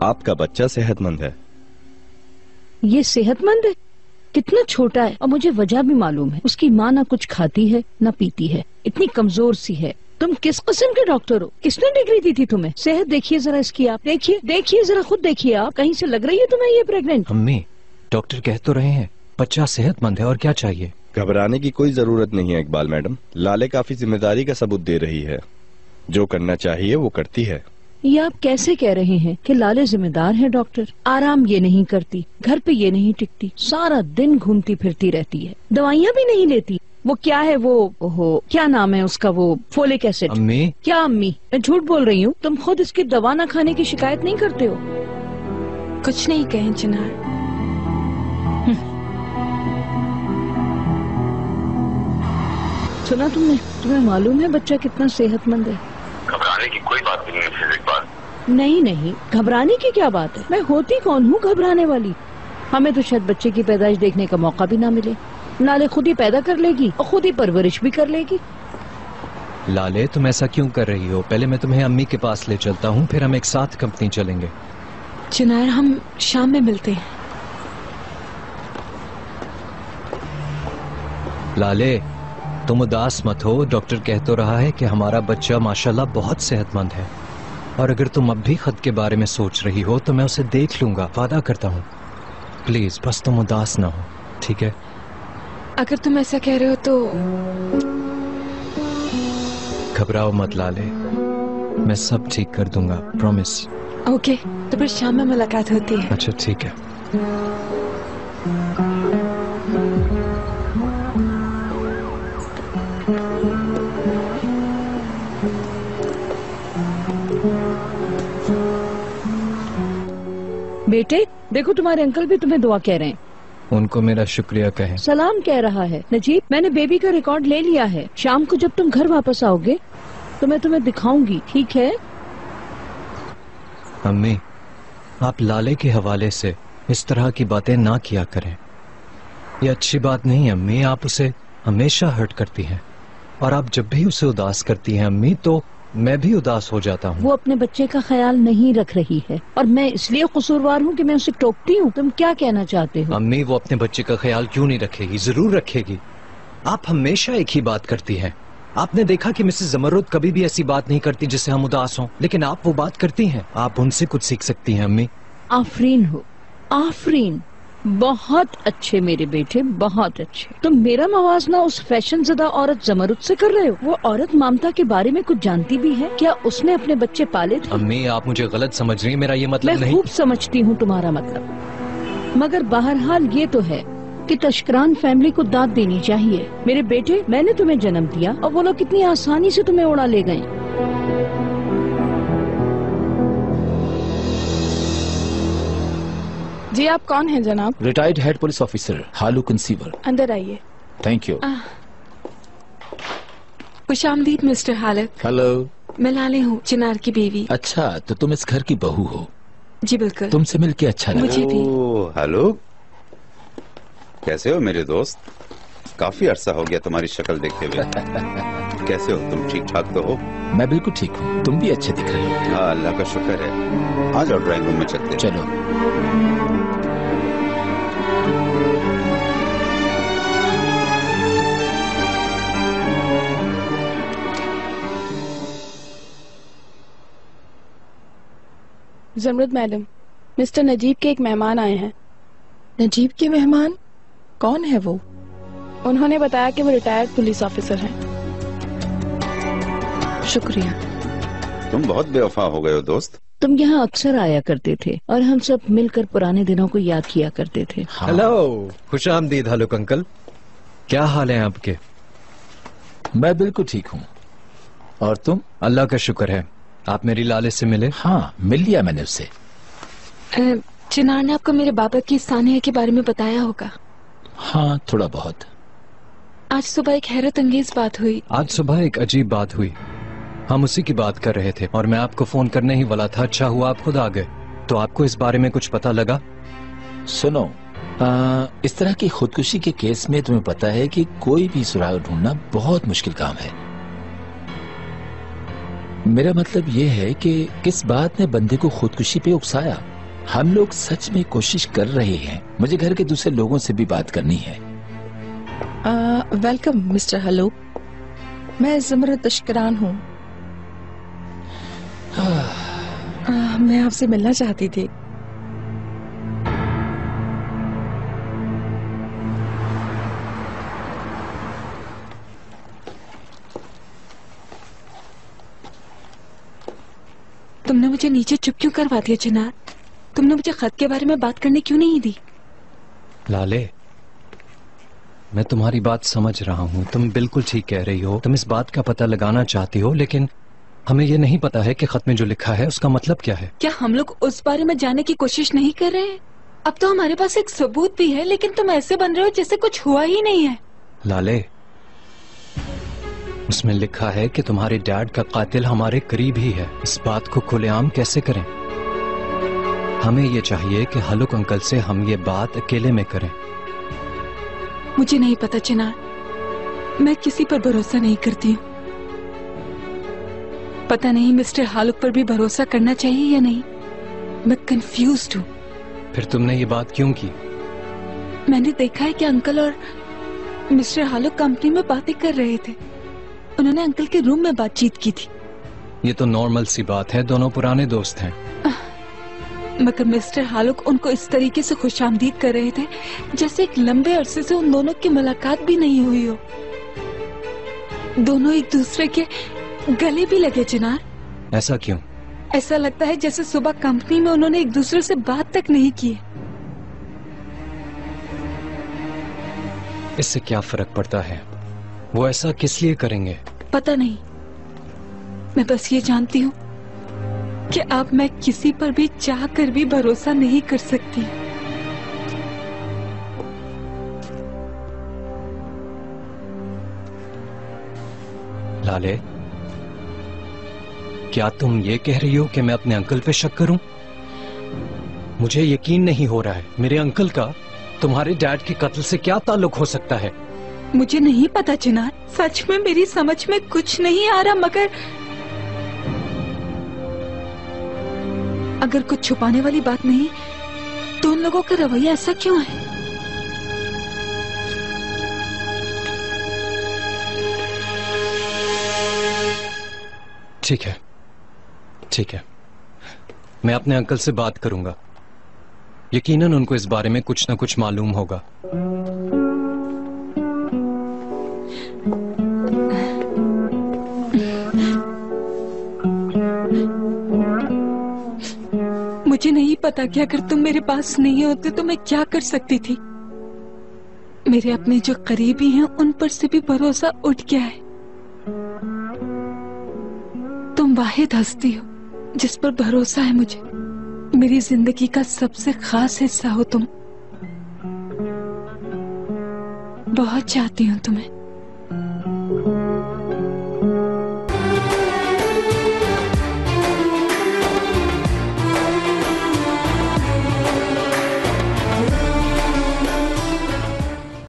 आपका बच्चा सेहतमंद है। ये सेहतमंद है? कितना छोटा है, और मुझे वजह भी मालूम है। उसकी माँ ना कुछ खाती है ना पीती है, इतनी कमजोर सी है। तुम किस किस्म के डॉक्टर हो? किसने डिग्री दी थी तुम्हें? सेहत देखिए जरा इसकी, आप देखिए जरा, खुद देखिए आप। कहीं से लग रही है तुम्हें ये प्रेग्नेंट? अम्मी, डॉक्टर कह तो रहे हैं बच्चा सेहतमंद है, और क्या चाहिए? घबराने की कोई जरूरत नहीं है इकबाल मैडम। लाले काफी जिम्मेदारी का सबूत दे रही है, जो करना चाहिए वो करती है। ये आप कैसे कह रहे हैं कि लाले जिम्मेदार है? डॉक्टर आराम ये नहीं करती, घर पे ये नहीं टिकती, सारा दिन घूमती फिरती रहती है, दवाइयाँ भी नहीं लेती। वो क्या है वो, ओहो क्या नाम है उसका, वो फोलिक एसिड। अम्मी। क्या अम्मी? मैं झूठ बोल रही हूँ? तुम खुद इसकी दवा न खाने की शिकायत नहीं करते हो? कुछ नहीं कहें चिनार। सुना तुमने? तुम्हें मालूम है बच्चा कितना सेहतमंद है? घबराने की कोई बात नहीं है इकबाल। नहीं, घबराने की क्या बात है? मैं होती कौन हूँ घबराने वाली? हमें तो शायद बच्चे की पैदाइश देखने का मौका भी ना मिले। लाले खुद ही पैदा कर लेगी और खुद ही परवरिश भी कर लेगी। लाले, तुम ऐसा क्यों कर रही हो? पहले मैं तुम्हें अम्मी के पास ले चलता हूँ, फिर हम एक साथ कंपनी चलेंगे। चिनार, हम शाम में मिलते हैं। लाले, तुम उदास मत हो। डॉक्टर कह तो रहा है कि हमारा बच्चा माशाल्लाह बहुत सेहतमंद है, और अगर तुम अब भी खत के बारे में सोच रही हो तो मैं उसे देख लूंगा, वादा करता हूँ। प्लीज बस तुम उदास ना हो, ठीक है? अगर तुम ऐसा कह रहे हो तो। घबराओ मत लाले, मैं सब ठीक कर दूंगा, प्रॉमिस। ओके, तो फिर शाम में मुलाकात होती है। अच्छा ठीक है। बेटे देखो, तुम्हारे अंकल भी तुम्हें दुआ कह रहे हैं। उनको मेरा शुक्रिया कहें। सलाम कह रहा है। नजीब, मैंने बेबी का रिकॉर्ड ले लिया है। शाम को जब तुम घर वापस आओगे तो मैं तुम्हें दिखाऊंगी, ठीक है? अम्मी, आप लाले के हवाले से इस तरह की बातें ना किया करें। ये अच्छी बात नहीं अम्मी, आप उसे हमेशा हर्ट करती हैं, और आप जब भी उसे उदास करती हैं अम्मी, तो मैं भी उदास हो जाता हूँ। वो अपने बच्चे का ख्याल नहीं रख रही है, और मैं इसलिए कसूरवार हूँ कि मैं उसे टोकती हूँ। तुम क्या कहना चाहते हो? अम्मी, वो अपने बच्चे का ख्याल क्यों नहीं रखेगी? जरूर रखेगी। आप हमेशा एक ही बात करती हैं। आपने देखा कि मिसेस जमरुद कभी भी ऐसी बात नहीं करती जिससे हम उदास हों, लेकिन आप वो बात करती हैं। आप उनसे कुछ सीख सकती हैं अम्मी। आफरीन हो, आफरीन। बहुत अच्छे मेरे बेटे, बहुत अच्छे। तुम मेरा मवाजना उस फैशन ज़दा औरत जमरुद से कर रहे हो। वो औरत ममता के बारे में कुछ जानती भी है क्या? उसने अपने बच्चे पाले थे? अम्मी, आप मुझे गलत समझ रही हैं, मेरा ये मतलब नहीं। मैं खूब समझती हूँ तुम्हारा मतलब, मगर बहरहाल ये तो है कि तशकरान फैमिली को दाद देनी चाहिए। मेरे बेटे, मैंने तुम्हें जन्म दिया और वो लोग कितनी आसानी से तुम्हें उड़ा ले गए। जी, आप कौन हैं जनाब? रिटायर्ड हेड पुलिस ऑफिसर हालू कंसीवर। अंदर आइए। Thank you. खुशामदीद मिस्टर हालक। हेलो। मैं लाले हूँ, चिनार की बीवी। अच्छा, तो तुम इस घर की बहू हो? जी बिल्कुल। तुमसे मिलके अच्छा लगा। मुझे भी। हेलो, कैसे हो मेरे दोस्त? काफी अरसा हो गया तुम्हारी शक्ल देखते हुए। कैसे हो तुम? ठीक ठाक तो हो? मैं बिल्कुल ठीक हूँ, तुम भी अच्छे दिख रहे हो। हाँ, अल्लाह का शुक्र है। आ जाओ, ड्राइंग रूम में चलते हैं। चलो। जमरुद मैडम, मिस्टर नजीब के एक मेहमान आए हैं। नजीब के मेहमान? कौन है वो? उन्होंने बताया कि वो रिटायर्ड पुलिस ऑफिसर हैं। शुक्रिया। तुम बहुत बेवफा हो गए हो दोस्त। तुम यहाँ अक्सर आया करते थे और हम सब मिलकर पुराने दिनों को याद किया करते थे। हाँ। हेलो, खुशामदीद हालुक अंकल। क्या हाल है आपके? मैं बिल्कुल ठीक हूँ, और तुम? अल्लाह का शुक्र है। आप मेरी लाले से मिले? हाँ, मिल लिया मैंने उससे। चिनार ने आपको मेरे बाबा की सानिया के बारे में बताया होगा। हाँ, थोड़ा बहुत। आज सुबह एक हैरत अंगेज बात हुई। आज सुबह एक अजीब बात हुई। हम उसी की बात कर रहे थे और मैं आपको फोन करने ही वाला था। अच्छा हुआ आप खुद आ गए। तो आपको इस बारे में कुछ पता लगा? सुनो, इस तरह की खुदकुशी के केस में तुम्हें पता है कि कोई भी सुराग ढूंढना बहुत मुश्किल काम है। मेरा मतलब ये है कि किस बात ने बंदे को खुदकुशी पे उकसाया। हम लोग सच में कोशिश कर रहे हैं। मुझे घर के दूसरे लोगों से भी बात करनी है। वेलकम मिस्टर हलो, मैं ज़मरत अशकरान हूँ। मैं आपसे मिलना चाहती थी। तुमने मुझे नीचे चुप क्यों करवा दिया चिनार? तुमने मुझे खत के बारे में बात करने क्यों नहीं दी? लाले, मैं तुम्हारी बात समझ रहा हूँ। तुम बिल्कुल ठीक कह रही हो। तुम इस बात का पता लगाना चाहती हो, लेकिन हमें ये नहीं पता है कि खत में जो लिखा है उसका मतलब क्या है। क्या हम लोग उस बारे में जानने की कोशिश नहीं कर रहे हैं? अब तो हमारे पास एक सबूत भी है, लेकिन तुम ऐसे बन रहे हो जैसे कुछ हुआ ही नहीं है। लाले, उसमें लिखा है कि तुम्हारे डैड का कातिल हमारे करीब ही है। इस बात को खुलेआम कैसे करें? हमें ये चाहिए कि हलुक अंकल से हम ये बात अकेले में करें। मुझे नहीं पता चिनार, मैं किसी पर भरोसा नहीं करती हूँ। पता नहीं मिस्टर हालुक पर भी भरोसा करना चाहिए या नहीं। मैं कंफ्यूज्ड हूँ। फिर तुमने ये बात क्यों की? मैंने देखा है कि अंकल और मिस्टर हालुक कंपनी में बातें कर रहे थे। उन्होंने अंकल के रूम में बातचीत की थी। ये तो नॉर्मल सी बात है, दोनों पुराने दोस्त हैं। मगर मिस्टर हालुक उनको इस तरीके से खुशामदीद कर रहे थे जैसे एक लंबे अरसे से उन दोनों की मुलाकात भी नहीं हुई हो। दोनों एक दूसरे के गले भी लगे चिनार। ऐसा क्यों? ऐसा लगता है जैसे सुबह कंपनी में उन्होंने एक दूसरे से बात तक नहीं की। इससे क्या फर्क पड़ता है? वो ऐसा किस लिए करेंगे? पता नहीं, मैं बस ये जानती हूँ कि अब मैं किसी पर भी चाह कर भी भरोसा नहीं कर सकती। लाले, क्या तुम ये कह रही हो कि मैं अपने अंकल पे शक करूं? मुझे यकीन नहीं हो रहा है। मेरे अंकल का तुम्हारे डैड के कत्ल से क्या ताल्लुक हो सकता है? मुझे नहीं पता चिनार, सच में मेरी समझ में कुछ नहीं आ रहा। मगर अगर कुछ छुपाने वाली बात नहीं तो उन लोगों का रवैया ऐसा क्यों है? ठीक है, ठीक है, मैं अपने अंकल से बात करूंगा। यकीनन उनको इस बारे में कुछ न कुछ मालूम होगा। मुझे नहीं पता कि अगर तुम मेरे पास नहीं होते तो मैं क्या कर सकती थी। मेरे अपने जो करीबी हैं उन पर से भी भरोसा उठ गया है। तुम वाहिद हस्ती हो जिस पर भरोसा है मुझे। मेरी जिंदगी का सबसे खास हिस्सा हो तुम। बहुत चाहती हूँ तुम्हें।